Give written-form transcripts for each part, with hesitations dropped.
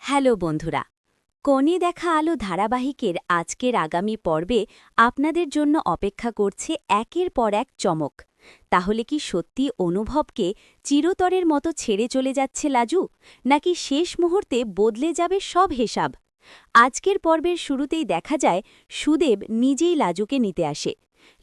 Hello বন্ধুরা, কোণে দেখা আলো ধারাবাহিকের আজকের আগামী পর্বে আপনাদের জন্য অপেক্ষা করছে একের পর এক চমক। তাহলে কি সত্যি অনুভবকে চিরতরের মতো ছেড়ে চলে যাচ্ছে লাজু, নাকি শেষ মুহূর্তে বদলে যাবে সব হিসাব? আজকের পর্বের শুরুতেই দেখা যায় সুদেব নিজেই লাজুকে নিতে আসে।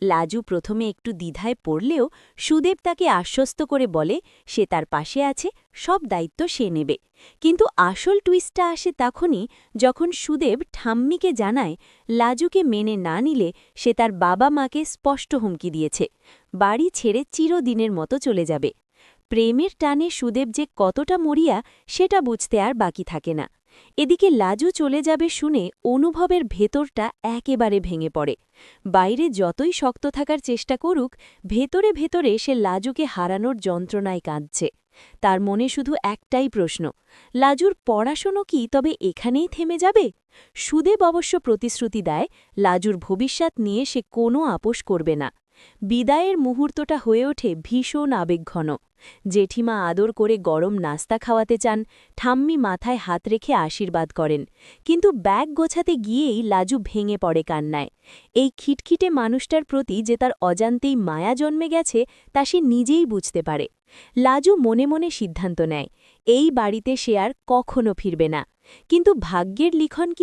লাজু প্রথমে একটু দ্বিধায় পড়লেও সুদেব তাকে আশ্বস্ত করে বলে সে তার পাশে আছে, সব দায়িত্ব সে নেবে। কিন্তু আসল টুইস্টটা আসে তখনই যখন সুদেব ঠাম্মিকে জানায় লাজুকে মেনে না নিলে সে তার বাবা মাকে স্পষ্ট হুমকি দিয়েছে, বাড়ি ছেড়ে চিরদিনের মতো চলে যাবে। প্রেমের টানে সুদেব যে কতটা মরিয়া সেটা বুঝতে আর বাকি থাকে না। এদিকে লাজু চলে যাবে শুনে অনুভবের ভেতরটা একেবারে ভেঙে পড়ে। বাইরে যতই শক্ত থাকার চেষ্টা করুক, ভেতরে ভেতরে সে লাজুকে হারানোর যন্ত্রণায় কাঁদছে। তার মনে শুধু একটাই প্রশ্ন, লাজুর পড়াশোনা কি তবে এখানেই থেমে যাবে? সুদেব অবশ্য প্রতিশ্রুতি দেয় লাজুর ভবিষ্যৎ নিয়ে সে কোনো আপোষ করবে না। বিদায়ের মুহূর্তটা হয়ে ওঠে ভীষণ আবেগঘন। জেঠিমা আদর করে গরম নাস্তা খাওয়াতে চান, ঠাম্মি মাথায় হাত রেখে আশীর্বাদ করেন, কিন্তু ব্যাগ গোছাতে গিয়েই লাজু ভেঙে পড়ে কান্নায়। এই খিটখিটে মানুষটার প্রতি যে তার অজান্তেই মায়া জন্মে গেছে তা সে নিজেই বুঝতে পারে। লাজু মনে মনে সিদ্ধান্ত নেয় এই বাড়িতে সে আর কখনো ফিরবে না। কিন্তু ভাগ্যের লিখন কি